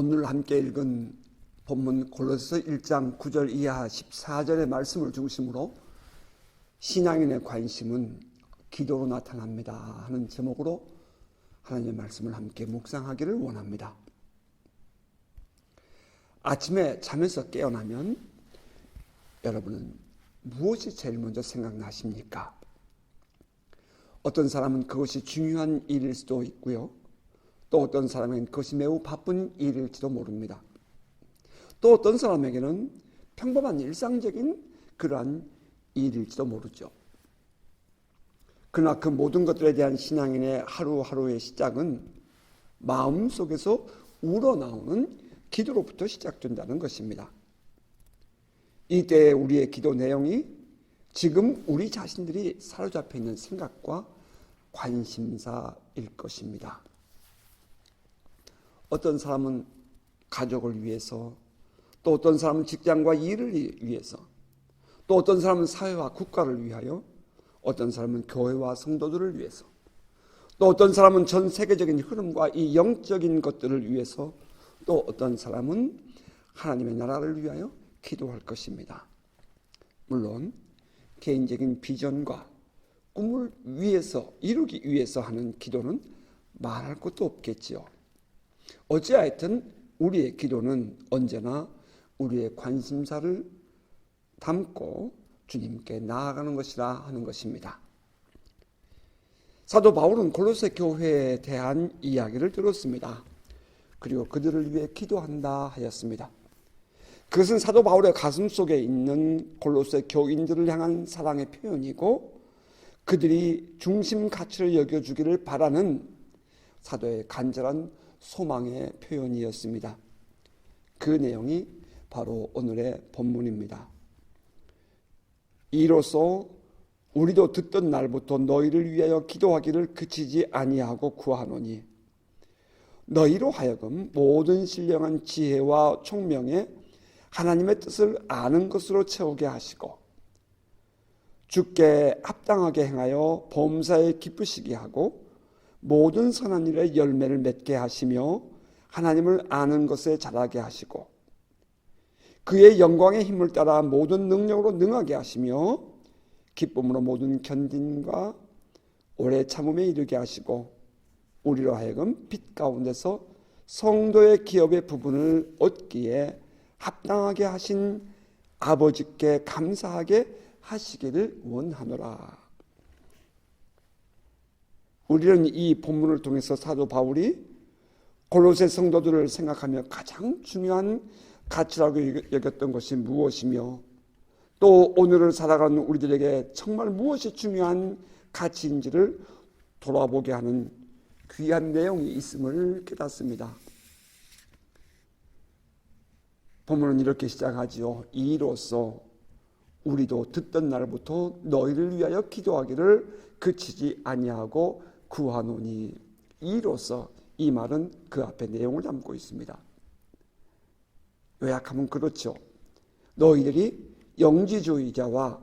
오늘 함께 읽은 본문 골로새서 1장 9절 이하 14절의 말씀을 중심으로 신앙인의 관심은 기도로 나타납니다 하는 제목으로 하나님의 말씀을 함께 묵상하기를 원합니다. 아침에 잠에서 깨어나면 여러분은 무엇이 제일 먼저 생각나십니까? 어떤 사람은 그것이 중요한 일일 수도 있고요. 또 어떤 사람에게는 그것이 매우 바쁜 일일지도 모릅니다. 또 어떤 사람에게는 평범한 일상적인 그러한 일일지도 모르죠. 그러나 그 모든 것들에 대한 신앙인의 하루하루의 시작은 마음속에서 우러나오는 기도로부터 시작된다는 것입니다. 이때 우리의 기도 내용이 지금 우리 자신들이 사로잡혀 있는 생각과 관심사일 것입니다. 어떤 사람은 가족을 위해서, 또 어떤 사람은 직장과 일을 위해서, 또 어떤 사람은 사회와 국가를 위하여, 어떤 사람은 교회와 성도들을 위해서, 또 어떤 사람은 전 세계적인 흐름과 이 영적인 것들을 위해서, 또 어떤 사람은 하나님의 나라를 위하여 기도할 것입니다. 물론 개인적인 비전과 꿈을 위해서 이루기 위해서 하는 기도는 말할 것도 없겠지요. 어찌하여튼 우리의 기도는 언제나 우리의 관심사를 담고 주님께 나아가는 것이라 하는 것입니다. 사도 바울은 골로새 교회에 대한 이야기를 들었습니다. 그리고 그들을 위해 기도한다 하였습니다. 그것은 사도 바울의 가슴 속에 있는 골로새 교인들을 향한 사랑의 표현이고, 그들이 중심 가치를 여겨주기를 바라는 사도의 간절한 소망의 표현이었습니다. 그 내용이 바로 오늘의 본문입니다. 이로써 우리도 듣던 날부터 너희를 위하여 기도하기를 그치지 아니하고 구하노니, 너희로 하여금 모든 신령한 지혜와 총명에 하나님의 뜻을 아는 것으로 채우게 하시고, 주께 합당하게 행하여 범사에 기쁘시게 하고 모든 선한 일에 열매를 맺게 하시며 하나님을 아는 것에 자라게 하시고, 그의 영광의 힘을 따라 모든 능력으로 능하게 하시며 기쁨으로 모든 견딘과 오래 참음에 이르게 하시고, 우리로 하여금 빛 가운데서 성도의 기업의 부분을 얻기에 합당하게 하신 아버지께 감사하게 하시기를 원하노라. 우리는 이 본문을 통해서 사도 바울이 골로새 성도들을 생각하며 가장 중요한 가치라고 여겼던 것이 무엇이며, 또 오늘을 살아가는 우리들에게 정말 무엇이 중요한 가치인지를 돌아보게 하는 귀한 내용이 있음을 깨닫습니다. 본문은 이렇게 시작하지요. 이로써 우리도 듣던 날부터 너희를 위하여 기도하기를 그치지 아니하고 구하노니, 이로써, 이 말은 그 앞에 내용을 담고 있습니다. 요약하면 그렇죠. 너희들이 영지주의자와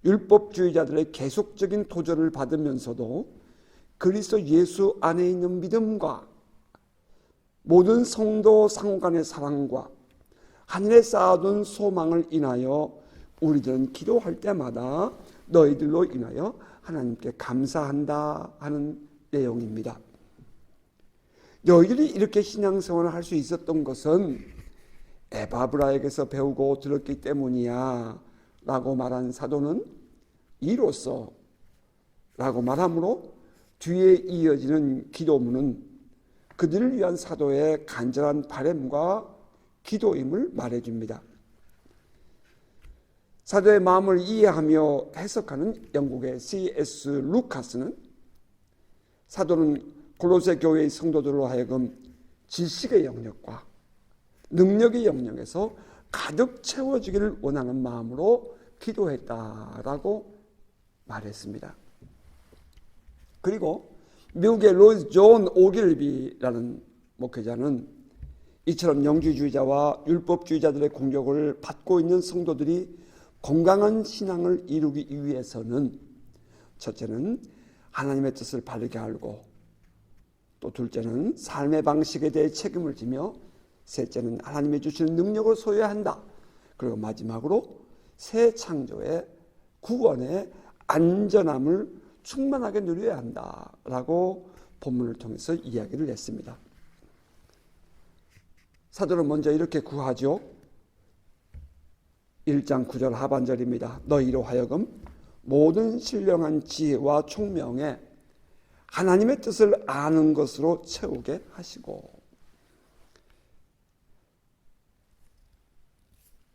율법주의자들의 계속적인 도전을 받으면서도 그리스도 예수 안에 있는 믿음과 모든 성도 상호 간의 사랑과 하늘에 쌓아둔 소망을 인하여 우리들은 기도할 때마다 너희들로 인하여 하나님께 감사한다 하는 내용입니다. 너희들이 이렇게 신앙생활을 할 수 있었던 것은 에바브라에게서 배우고 들었기 때문이야 라고 말한 사도는 이로써 라고 말하므로 뒤에 이어지는 기도문은 그들을 위한 사도의 간절한 바람과 기도임을 말해줍니다. 사도의 마음을 이해하며 해석하는 영국의 C.S. 루카스는 사도는 골로새 교회의 성도들로 하여금 지식의 영역과 능력의 영역에서 가득 채워지기를 원하는 마음으로 기도했다라고 말했습니다. 그리고 미국의 로이스 존 오길비라는 목회자는 이처럼 영지주의자와 율법주의자들의 공격을 받고 있는 성도들이 건강한 신앙을 이루기 위해서는 첫째는 하나님의 뜻을 바르게 알고, 또 둘째는 삶의 방식에 대해 책임을 지며 셋째는 하나님이 주시는 능력을 소유해야 한다. 그리고 마지막으로 새 창조의 구원의 안전함을 충만하게 누려야 한다라고 본문을 통해서 이야기를 했습니다. 사도는 먼저 이렇게 구하죠. 1장 9절 하반절입니다. 너희로 하여금 모든 신령한 지혜와 총명에 하나님의 뜻을 아는 것으로 채우게 하시고,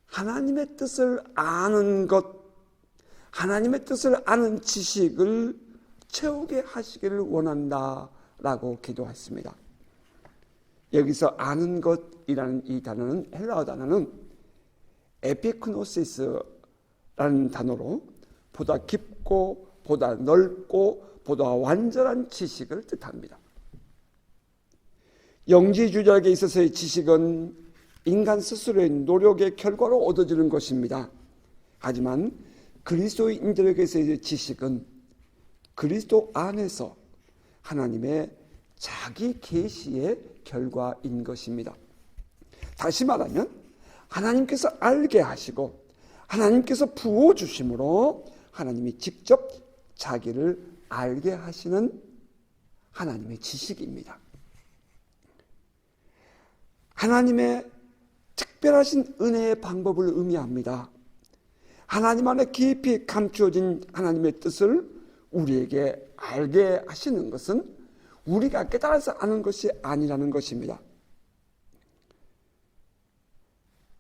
하나님의 뜻을 아는 것, 하나님의 뜻을 아는 지식을 채우게 하시기를 원한다라고 기도했습니다. 여기서 아는 것이라는 이 단어는, 헬라어 단어는 에피크노시스라는 단어로 보다 깊고 보다 넓고 보다 완전한 지식을 뜻합니다. 영지주의자에게 있어서의 지식은 인간 스스로의 노력의 결과로 얻어지는 것입니다. 하지만 그리스도인들에게서의 지식은 그리스도 안에서 하나님의 자기 계시의 결과인 것입니다. 다시 말하면 하나님께서 알게 하시고 하나님께서 부어주심으로 하나님이 직접 자기를 알게 하시는 하나님의 지식입니다. 하나님의 특별하신 은혜의 방법을 의미합니다. 하나님 안에 깊이 감추어진 하나님의 뜻을 우리에게 알게 하시는 것은 우리가 깨달아서 아는 것이 아니라는 것입니다.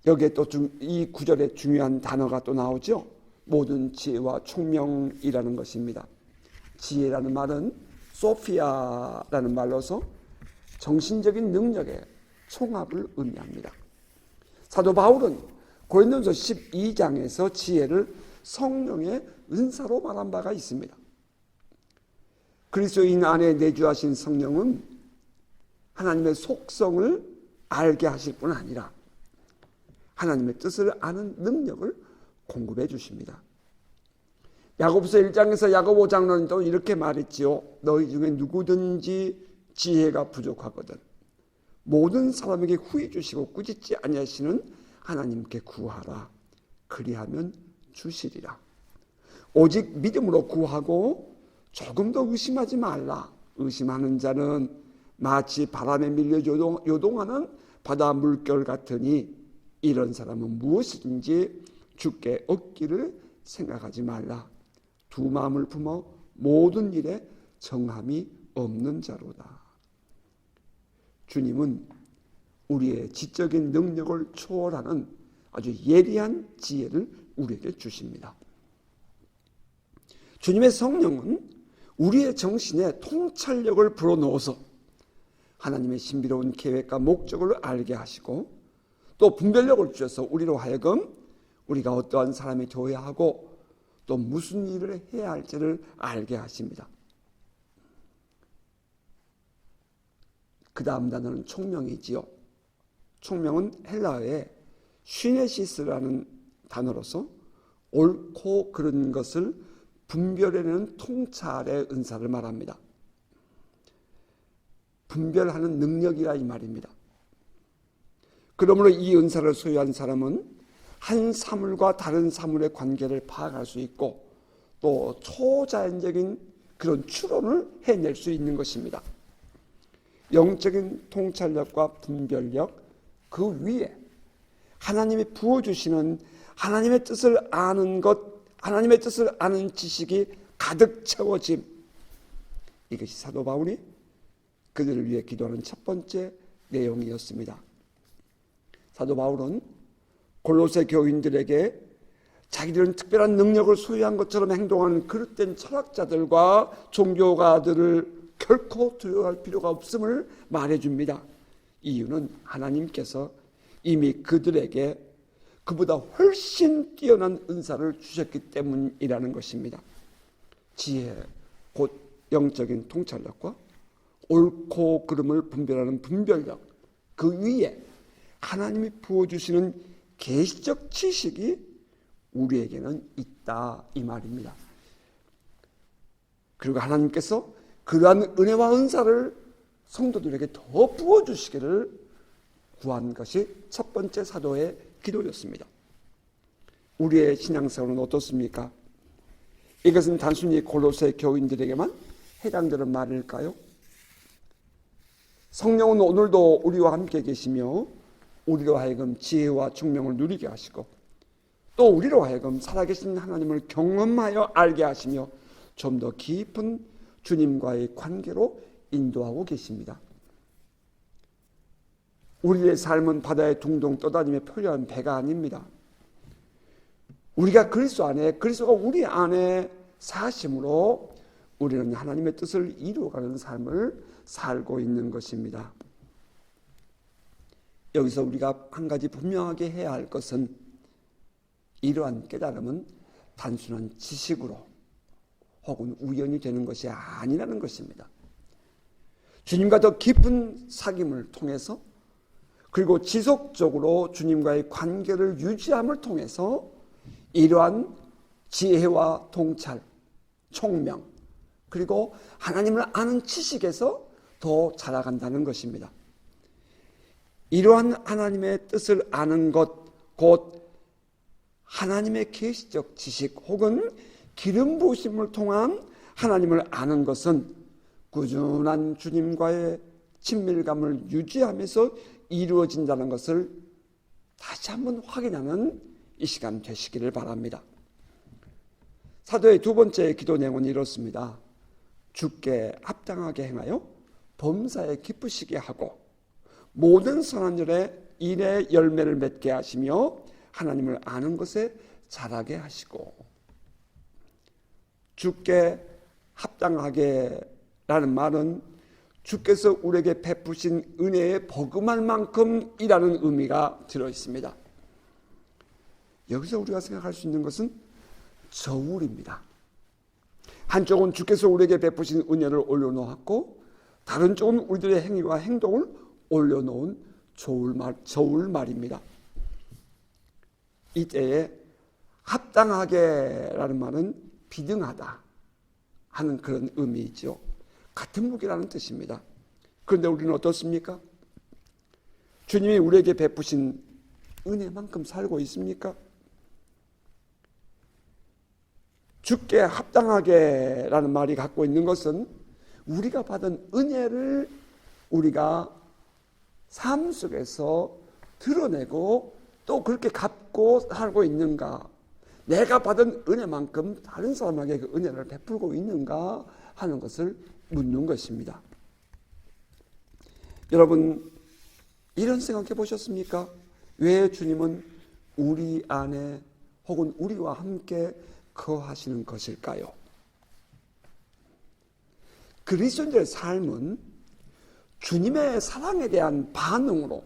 여기에 또 이 구절에 중요한 단어가 또 나오죠. 모든 지혜와 총명이라는 것입니다. 지혜라는 말은 소피아라는 말로서 정신적인 능력의 총합을 의미합니다. 사도 바울은 고린도전서 12장에서 지혜를 성령의 은사로 말한 바가 있습니다. 그리스도인 안에 내주하신 성령은 하나님의 속성을 알게 하실 뿐 아니라 하나님의 뜻을 아는 능력을 공급해 주십니다. 야고보서 1장에서 야고보 장로는 또 이렇게 말했지요. 너희 중에 누구든지 지혜가 부족하거든 모든 사람에게 후히 주시고 꾸짖지 아니하시는 하나님께 구하라. 그리하면 주시리라. 오직 믿음으로 구하고 조금도 의심하지 말라. 의심하는 자는 마치 바람에 밀려 요동하는 바다 물결 같으니 이런 사람은 무엇이든지 주께 얻기를 생각하지 말라. 두 마음을 품어 모든 일에 정함이 없는 자로다. 주님은 우리의 지적인 능력을 초월하는 아주 예리한 지혜를 우리에게 주십니다. 주님의 성령은 우리의 정신에 통찰력을 불어넣어서 하나님의 신비로운 계획과 목적을 알게 하시고 또 분별력을 주셔서 우리로 하여금 우리가 어떠한 사람이 되어야 하고 또 무슨 일을 해야 할지를 알게 하십니다. 그 다음 단어는 총명이지요. 총명은 헬라어의 시네시스라는 단어로서 옳고 그른 것을 분별해내는 통찰의 은사를 말합니다. 분별하는 능력이라 이 말입니다. 그러므로 이 은사를 소유한 사람은 한 사물과 다른 사물의 관계를 파악할 수 있고 또 초자연적인 그런 추론을 해낼 수 있는 것입니다. 영적인 통찰력과 분별력 그 위에 하나님이 부어주시는 하나님의 뜻을 아는 것, 하나님의 뜻을 아는 지식이 가득 채워짐. 이것이 사도 바울이 그들을 위해 기도하는 첫 번째 내용이었습니다. 사도 바울은 골로새 교인들에게 자기들은 특별한 능력을 소유한 것처럼 행동하는 그릇된 철학자들과 종교가들을 결코 두려워할 필요가 없음을 말해줍니다. 이유는 하나님께서 이미 그들에게 그보다 훨씬 뛰어난 은사를 주셨기 때문이라는 것입니다. 지혜, 곧 영적인 통찰력과 옳고 그름을 분별하는 분별력, 그 위에 하나님이 부어주시는 계시적 지식이 우리에게는 있다 이 말입니다. 그리고 하나님께서 그러한 은혜와 은사를 성도들에게 더 부어주시기를 구한 것이 첫 번째 사도의 기도였습니다. 우리의 신앙생활은 어떻습니까? 이것은 단순히 골로새 교인들에게만 해당되는 말일까요? 성령은 오늘도 우리와 함께 계시며 우리로 하여금 지혜와 총명을 누리게 하시고 또 우리로 하여금 살아계신 하나님을 경험하여 알게 하시며 좀 더 깊은 주님과의 관계로 인도하고 계십니다. 우리의 삶은 바다에 둥둥 떠다니며 표류한 배가 아닙니다. 우리가 그리스도 안에, 그리스도가 우리 안에 사심으로 우리는 하나님의 뜻을 이루어가는 삶을 살고 있는 것입니다. 여기서 우리가 한 가지 분명하게 해야 할 것은 이러한 깨달음은 단순한 지식으로 혹은 우연이 되는 것이 아니라는 것입니다. 주님과 더 깊은 사귐을 통해서 그리고 지속적으로 주님과의 관계를 유지함을 통해서 이러한 지혜와 통찰, 총명 그리고 하나님을 아는 지식에서 더 자라간다는 것입니다. 이러한 하나님의 뜻을 아는 것, 곧 하나님의 계시적 지식 혹은 기름 부으심을 통한 하나님을 아는 것은 꾸준한 주님과의 친밀감을 유지하면서 이루어진다는 것을 다시 한번 확인하는 이 시간 되시기를 바랍니다. 사도의 두 번째 기도 내용은 이렇습니다. 주께 합당하게 행하여 범사에 기쁘시게 하고 모든 선한 일에 열매를 맺게 하시며 하나님을 아는 것에 자라게 하시고. 주께 합당하게 라는 말은 주께서 우리에게 베푸신 은혜에 버금할 만큼이라는 의미가 들어있습니다. 여기서 우리가 생각할 수 있는 것은 저울입니다. 한쪽은 주께서 우리에게 베푸신 은혜를 올려놓았고 다른 쪽은 우리들의 행위와 행동을 올려놓은 저울 말입니다. 이때에 합당하게라는 말은 비등하다 하는 그런 의미이죠. 같은 무게라는 뜻입니다. 그런데 우리는 어떻습니까? 주님이 우리에게 베푸신 은혜만큼 살고 있습니까? 주께 합당하게라는 말이 갖고 있는 것은 우리가 받은 은혜를 우리가 삶 속에서 드러내고 또 그렇게 갚고 살고 있는가, 내가 받은 은혜만큼 다른 사람에게 그 은혜를 베풀고 있는가 하는 것을 묻는 것입니다. 여러분, 이런 생각해 보셨습니까? 왜 주님은 우리 안에 혹은 우리와 함께 거하시는 것일까요? 그리스도인들의 삶은 주님의 사랑에 대한 반응으로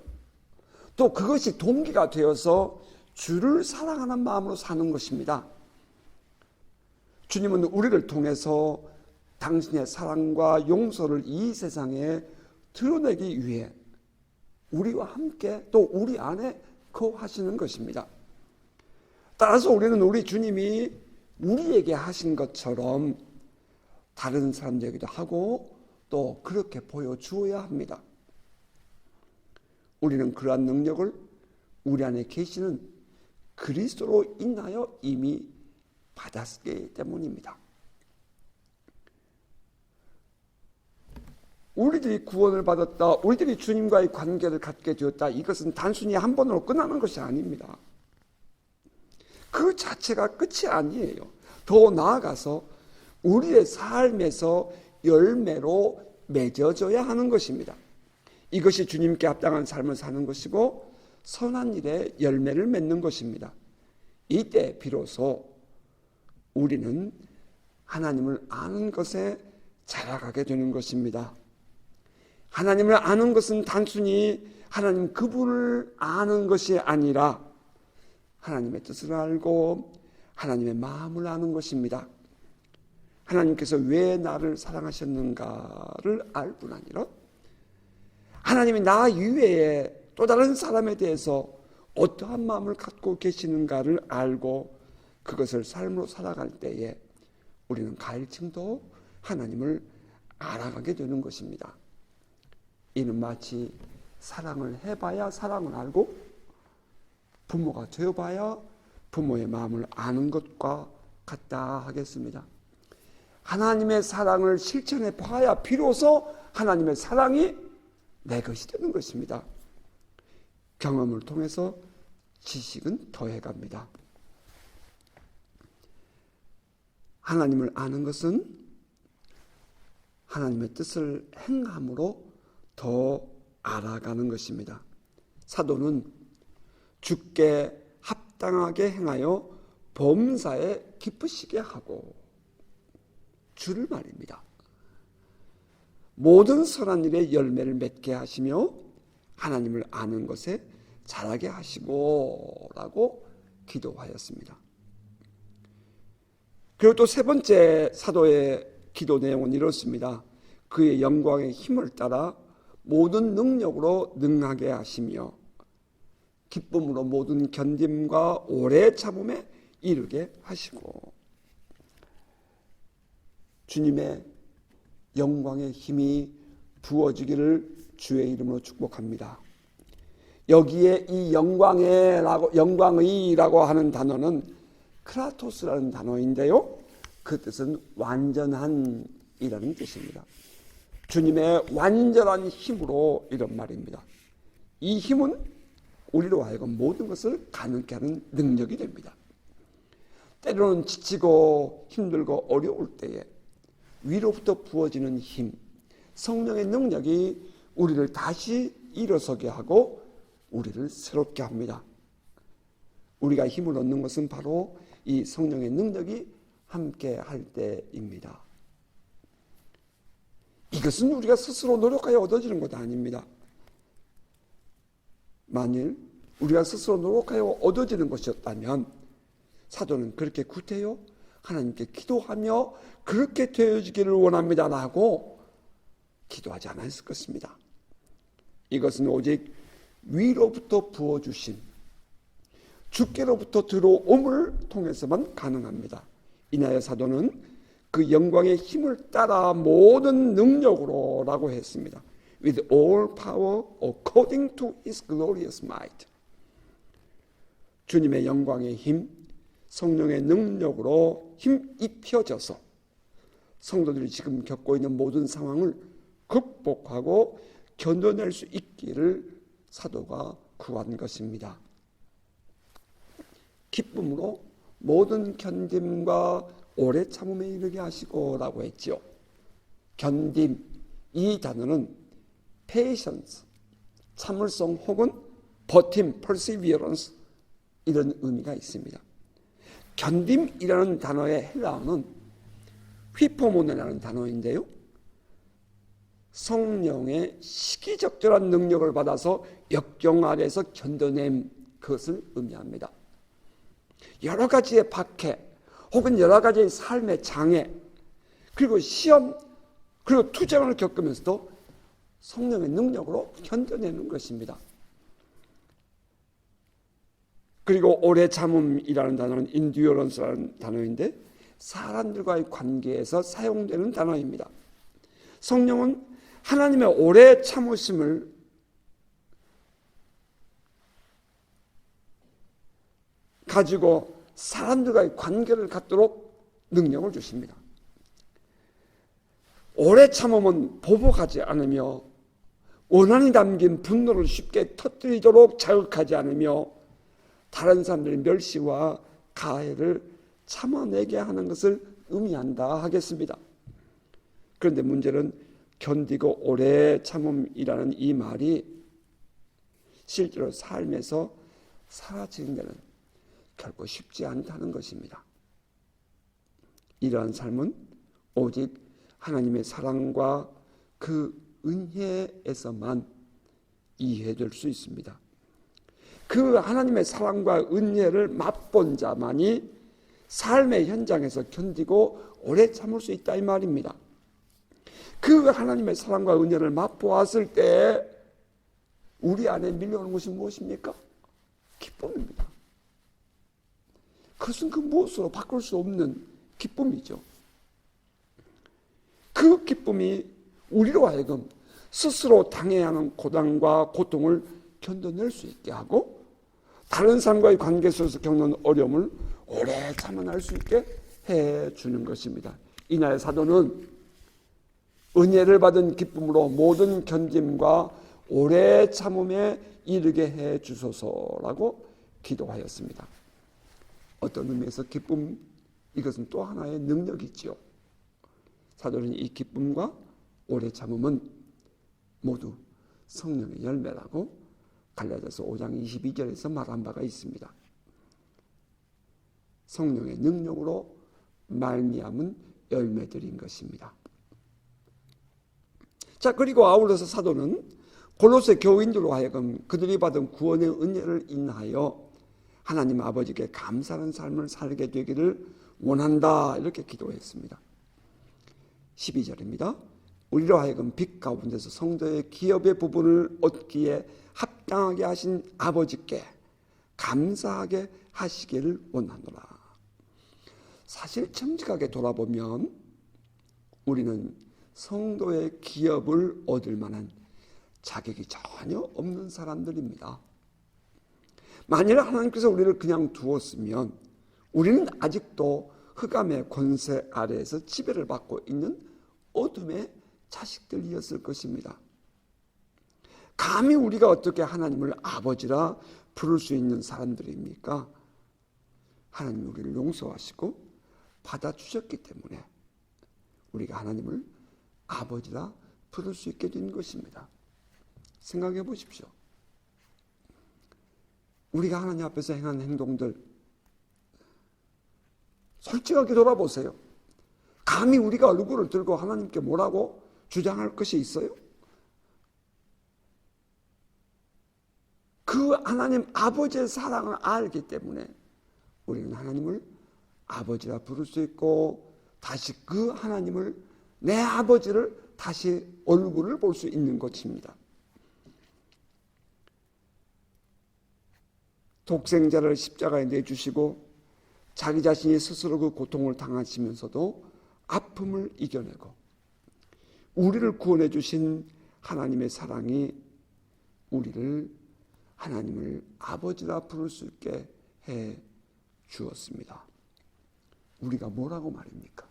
또 그것이 동기가 되어서 주를 사랑하는 마음으로 사는 것입니다. 주님은 우리를 통해서 당신의 사랑과 용서를 이 세상에 드러내기 위해 우리와 함께 또 우리 안에 거하시는 것입니다. 따라서 우리는 우리 주님이 우리에게 하신 것처럼 다른 사람들에게도 하고 또 그렇게 보여주어야 합니다. 우리는 그러한 능력을 우리 안에 계시는 그리스도로 인하여 이미 받았기 때문입니다. 우리들이 구원을 받았다, 우리들이 주님과의 관계를 갖게 되었다, 이것은 단순히 한 번으로 끝나는 것이 아닙니다. 그 자체가 끝이 아니에요. 더 나아가서 우리의 삶에서 열매로 맺어져야 하는 것입니다. 이것이 주님께 합당한 삶을 사는 것이고 선한 일에 열매를 맺는 것입니다. 이때 비로소 우리는 하나님을 아는 것에 자라가게 되는 것입니다. 하나님을 아는 것은 단순히 하나님 그분을 아는 것이 아니라 하나님의 뜻을 알고 하나님의 마음을 아는 것입니다. 하나님께서 왜 나를 사랑하셨는가를 알 뿐 아니라 하나님이 나 이외에 또 다른 사람에 대해서 어떠한 마음을 갖고 계시는가를 알고 그것을 삶으로 살아갈 때에 우리는 가일층도 하나님을 알아가게 되는 것입니다. 이는 마치 사랑을 해봐야 사랑을 알고 부모가 되어봐야 부모의 마음을 아는 것과 같다 하겠습니다. 하나님의 사랑을 실천해 봐야 비로소 하나님의 사랑이 내 것이 되는 것입니다. 경험을 통해서 지식은 더해갑니다. 하나님을 아는 것은 하나님의 뜻을 행함으로 더 알아가는 것입니다. 사도는 주께 합당하게 행하여 범사에 기쁘시게 하고, 주를 말입니다. 모든 선한 일에 열매를 맺게 하시며 하나님을 아는 것에 자라게 하시고 라고 기도하였습니다. 그리고 또 세 번째 사도의 기도 내용은 이렇습니다. 그의 영광의 힘을 따라 모든 능력으로 능하게 하시며 기쁨으로 모든 견딤과 오래 참음에 이르게 하시고. 주님의 영광의 힘이 부어지기를 주의 이름으로 축복합니다. 여기에 이 영광의라고 하는 단어는 크라토스라는 단어인데요, 그 뜻은 완전한이라는 뜻입니다. 주님의 완전한 힘으로 이런 말입니다. 이 힘은 우리로 하여금 모든 것을 가능케 하는 능력이 됩니다. 때로는 지치고 힘들고 어려울 때에 위로부터 부어지는 힘, 성령의 능력이 우리를 다시 일어서게 하고 우리를 새롭게 합니다. 우리가 힘을 얻는 것은 바로 이 성령의 능력이 함께 할 때입니다. 이것은 우리가 스스로 노력하여 얻어지는 것도 아닙니다. 만일 우리가 스스로 노력하여 얻어지는 것이었다면 사도는 그렇게 구태여 하나님께 기도하며 그렇게 되어지기를 원합니다라고 기도하지 않았을 것입니다. 이것은 오직 위로부터 부어주신 주께로부터 들어옴을 통해서만 가능합니다. 이나여 사도는 그 영광의 힘을 따라 모든 능력으로 라고 했습니다. With all power according to his glorious might. 주님의 영광의 힘, 성령의 능력으로 힘 입혀져서 성도들이 지금 겪고 있는 모든 상황을 극복하고 견뎌낼 수 있기를 사도가 구한 것입니다. 기쁨으로 모든 견딤과 오래 참음에 이르게 하시고 라고 했지요. 견딤, 이 단어는 patience, 참을성 혹은 버팀, perseverance 이런 의미가 있습니다. 견딤이라는 단어의 헬라어는 휘포모네라는 단어인데요, 성령의 시기적절한 능력을 받아서 역경 아래에서 견뎌낸 것을 의미합니다. 여러 가지의 박해 혹은 여러 가지의 삶의 장애 그리고 시험 그리고 투쟁을 겪으면서도 성령의 능력으로 견뎌내는 것입니다. 그리고 오래 참음이라는 단어는 endurance라는 단어인데 사람들과의 관계에서 사용되는 단어입니다. 성령은 하나님의 오래 참으심을 가지고 사람들과의 관계를 갖도록 능력을 주십니다. 오래 참음은 보복하지 않으며 원한이 담긴 분노를 쉽게 터뜨리도록 자극하지 않으며 다른 사람들의 멸시와 가해를 참아내게 하는 것을 의미한다 하겠습니다. 그런데 문제는 견디고 오래 참음이라는 이 말이 실제로 삶에서 사라지는 데는 결코 쉽지 않다는 것입니다. 이러한 삶은 오직 하나님의 사랑과 그 은혜에서만 이해될 수 있습니다. 그 하나님의 사랑과 은혜를 맛본 자만이 삶의 현장에서 견디고 오래 참을 수 있다 이 말입니다. 그 하나님의 사랑과 은혜를 맛보았을 때 우리 안에 밀려오는 것이 무엇입니까? 기쁨입니다. 그것은 그 무엇으로 바꿀 수 없는 기쁨이죠. 그 기쁨이 우리로 하여금 스스로 당해야 하는 고난과 고통을 견뎌낼 수 있게 하고 다른 사람과의 관계 속에서 겪는 어려움을 오래 참아낼 수 있게 해주는 것입니다. 이날 사도는 은혜를 받은 기쁨으로 모든 견딤과 오래 참음에 이르게 해 주소서라고 기도하였습니다. 어떤 의미에서 기쁨, 이것은 또 하나의 능력이지요. 사도는 이 기쁨과 오래 참음은 모두 성령의 열매라고 갈라디아서 5장 22절에서 말한 바가 있습니다. 성령의 능력으로 말미암은 열매들인 것입니다. 자, 그리고 아울러서 사도는 골로새 교인들로 하여금 그들이 받은 구원의 은혜를 인하여 하나님 아버지께 감사하는 삶을 살게 되기를 원한다, 이렇게 기도했습니다. 12절입니다. 우리로 하여금 빛 가운데서 성도의 기업의 부분을 얻기에 합당하게 하신 아버지께 감사하게 하시기를 원하노라. 사실 정직하게 돌아보면 우리는 성도의 기업을 얻을 만한 자격이 전혀 없는 사람들입니다. 만일 하나님께서 우리를 그냥 두었으면 우리는 아직도 흑암의 권세 아래에서 지배를 받고 있는 어둠의 자식들이었을 것입니다. 감히 우리가 어떻게 하나님을 아버지라 부를 수 있는 사람들입니까? 하나님이 우리를 용서하시고 받아주셨기 때문에 우리가 하나님을 아버지라 부를 수 있게 된 것입니다. 생각해 보십시오. 우리가 하나님 앞에서 행한 행동들 솔직하게 돌아보세요. 감히 우리가 얼굴을 들고 하나님께 뭐라고 주장할 것이 있어요? 그 하나님 아버지의 사랑을 알기 때문에 우리는 하나님을 아버지라 부를 수 있고 다시 그 하나님을, 내 아버지를 다시 얼굴을 볼 수 있는 것입니다. 독생자를 십자가에 내주시고 자기 자신이 스스로 그 고통을 당하시면서도 아픔을 이겨내고 우리를 구원해 주신 하나님의 사랑이 우리를 하나님을 아버지라 부를 수 있게 해 주었습니다. 우리가 뭐라고 말입니까?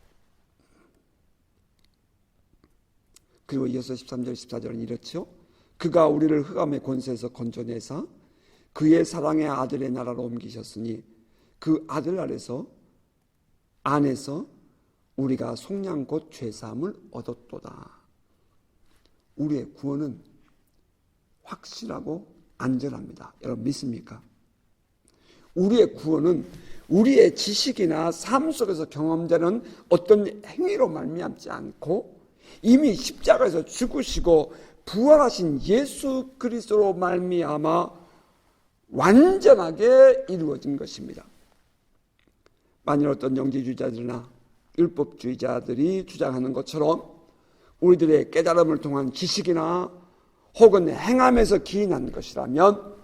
그리고 이어서 13절 14절은 이렇죠. 그가 우리를 흑암의 권세에서 건져내사 그의 사랑의 아들의 나라로 옮기셨으니 그 아들 안에서 우리가 속량 곧 죄사함을 얻었도다. 우리의 구원은 확실하고 안전합니다. 여러분 믿습니까? 우리의 구원은 우리의 지식이나 삶 속에서 경험되는 어떤 행위로 말미암지 않고 이미 십자가에서 죽으시고 부활하신 예수 그리스도로 말미암아 완전하게 이루어진 것입니다. 만일 어떤 영지주의자들이나 율법주의자들이 주장하는 것처럼 우리들의 깨달음을 통한 지식이나 혹은 행함에서 기인한 것이라면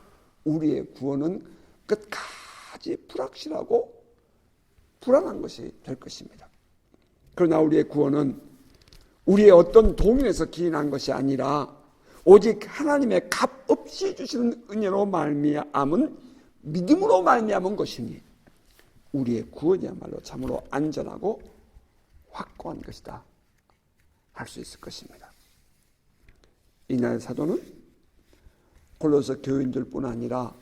우리의 구원은 끝까지 불확실하고 불안한 것이 될 것입니다. 그러나 우리의 구원은 우리의 어떤 동인에서 기인한 것이 아니라 오직 하나님의 값 없이 주시는 은혜로 말미암은 믿음으로 말미암은 것이니 우리의 구원이야말로 참으로 안전하고 확고한 것이다 할 수 있을 것입니다. 이날 사도는 골로새 교인들뿐 아니라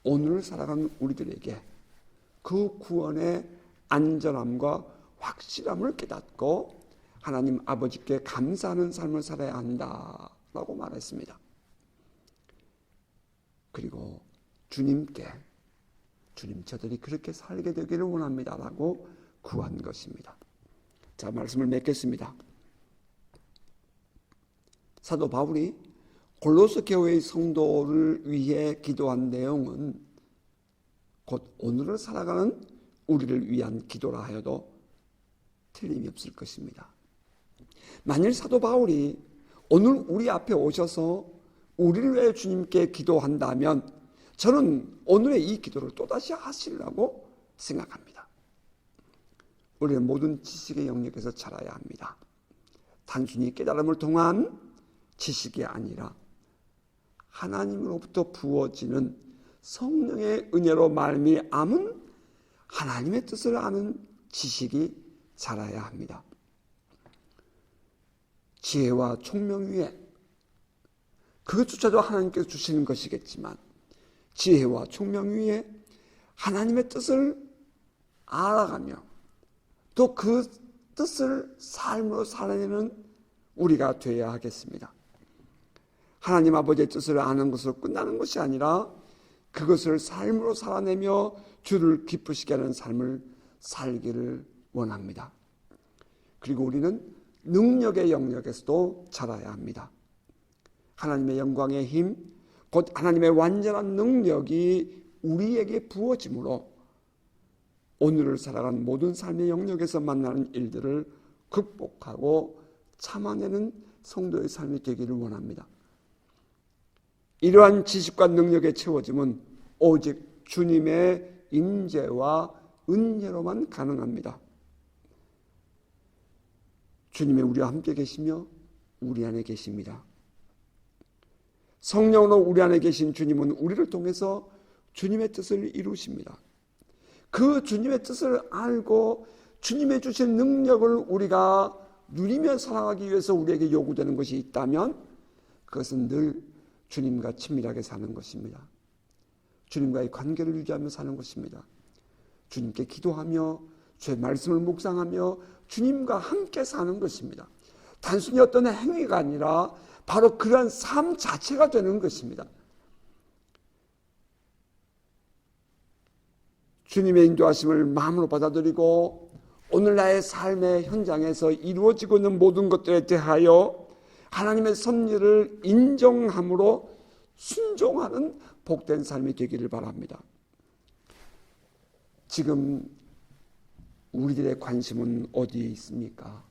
오늘 살아가는 우리들에게 그 구원의 안전함과 확실함을 깨닫고 하나님 아버지께 감사하는 삶을 살아야 한다라고 말했습니다. 그리고 주님께 주님 저들이 그렇게 살게 되기를 원합니다라고 구한 것입니다. 자, 말씀을 맺겠습니다. 사도 바울이 골로새 교회의 성도를 위해 기도한 내용은 곧 오늘을 살아가는 우리를 위한 기도라 하여도 틀림이 없을 것입니다. 만일 사도 바울이 오늘 우리 앞에 오셔서 우리를 위해 주님께 기도한다면 저는 오늘의 이 기도를 또다시 하시려고 생각합니다. 우리는 모든 지식의 영역에서 자라야 합니다. 단순히 깨달음을 통한 지식이 아니라 하나님으로부터 부어지는 성령의 은혜로 말미암은 하나님의 뜻을 아는 지식이 자라야 합니다. 지혜와 총명 위에, 그것조차도 하나님께서 주시는 것이겠지만 지혜와 총명 위에 하나님의 뜻을 알아가며 또 그 뜻을 삶으로 살아내는 우리가 되어야 하겠습니다. 하나님 아버지의 뜻을 아는 것으로 끝나는 것이 아니라 그것을 삶으로 살아내며 주를 기쁘시게 하는 삶을 살기를 원합니다. 그리고 우리는 능력의 영역에서도 자라야 합니다. 하나님의 영광의 힘, 곧 하나님의 완전한 능력이 우리에게 부어짐으로 오늘을 살아가는 모든 삶의 영역에서 만나는 일들을 극복하고 참아내는 성도의 삶이 되기를 원합니다. 이러한 지식과 능력의 채워짐은 오직 주님의 임재와 은혜로만 가능합니다. 주님이 우리와 함께 계시며 우리 안에 계십니다. 성령으로 우리 안에 계신 주님은 우리를 통해서 주님의 뜻을 이루십니다. 그 주님의 뜻을 알고 주님의 주신 능력을 우리가 누리며 살아가기 위해서 우리에게 요구되는 것이 있다면 그것은 늘 주님과 친밀하게 사는 것입니다. 주님과의 관계를 유지하며 사는 것입니다. 주님께 기도하며 주의 말씀을 묵상하며 주님과 함께 사는 것입니다. 단순히 어떤 행위가 아니라 바로 그러한 삶 자체가 되는 것입니다. 주님의 인도하심을 마음으로 받아들이고 오늘 나의 삶의 현장에서 이루어지고 있는 모든 것들에 대하여 하나님의 섭리를 인정함으로 순종하는 복된 삶이 되기를 바랍니다. 지금 우리들의 관심은 어디에 있습니까?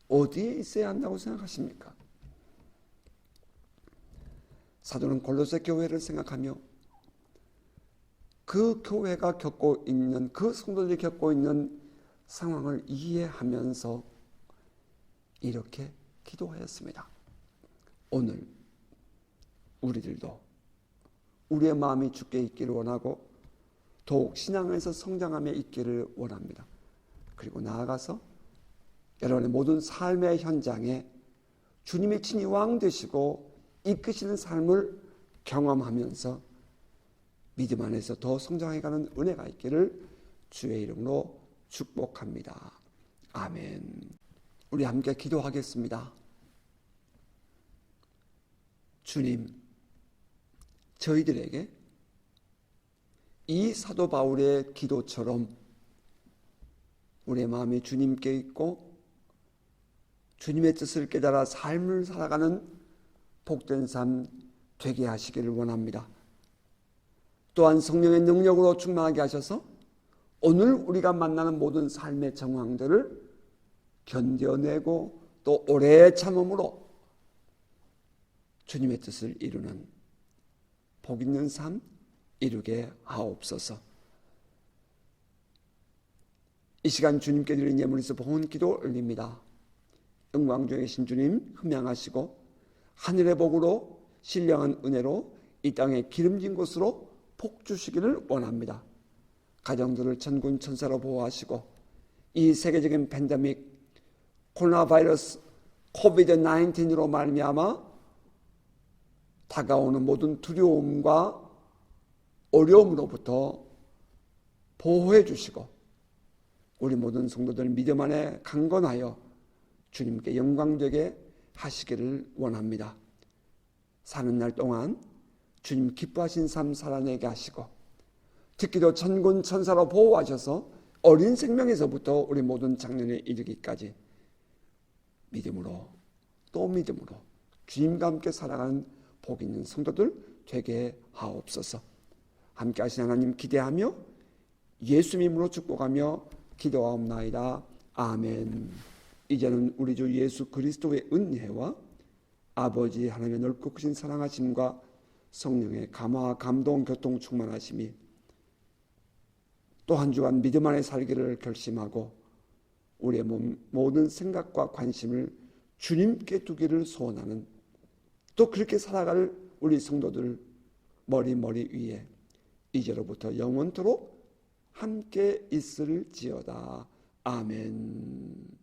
어디에 있어야 한다고 생각하십니까? 사도는 골로새 교회를 생각하며 그 교회가 겪고 있는, 그 성도들이 겪고 있는 상황을 이해하면서 이렇게 기도하였습니다. 오늘 우리들도 우리의 마음이 주께 있기를 원하고 더욱 신앙에서 성장하며 있기를 원합니다. 그리고 나아가서 여러분의 모든 삶의 현장에 주님이 친히 왕 되시고 이끄시는 삶을 경험하면서 믿음 안에서 더 성장해가는 은혜가 있기를 주의 이름으로 축복합니다. 아멘. 우리 함께 기도하겠습니다. 주님, 저희들에게 이 사도 바울의 기도처럼 우리의 마음이 주님께 있고 주님의 뜻을 깨달아 삶을 살아가는 복된 삶 되게 하시기를 원합니다. 또한 성령의 능력으로 충만하게 하셔서 오늘 우리가 만나는 모든 삶의 정황들을 견뎌내고 또 오래 참음으로 주님의 뜻을 이루는 복 있는 삶 이루게 하옵소서. 이 시간 주님께 드린 예물에서 복은 기도 올립니다. 영광 중에 계신 주님 흠양하시고 하늘의 복으로 신령한 은혜로 이 땅에 기름진 곳으로 복 주시기를 원합니다. 가정들을 천군 천사로 보호하시고 이 세계적인 팬데믹 코로나 바이러스 코비드-19으로 말미암아 다가오는 모든 두려움과 어려움으로부터 보호해 주시고 우리 모든 성도들 믿음 안에 강건하여 주님께 영광되게 하시기를 원합니다. 사는 날 동안 주님 기뻐하신 삶 살아내게 하시고 특히도 천군 천사로 보호하셔서 어린 생명에서부터 우리 모든 장년에 이르기까지 믿음으로 또 믿음으로 주님과 함께 살아가는 복 있는 성도들 되게 하옵소서. 함께 하신 하나님 기대하며 예수 이름으로 축복하며 기도하옵나이다. 아멘. 이제는 우리 주 예수 그리스도의 은혜와 아버지 하나님의 넓고 크신 사랑하심과 성령의 감화 감동 교통 충만하심이 또 한 주간 믿음 안에 살기를 결심하고 우리의 모든 생각과 관심을 주님께 두기를 소원하는 또 그렇게 살아갈 우리 성도들 머리 위에 이제로부터 영원토록 함께 있을지어다. 아멘.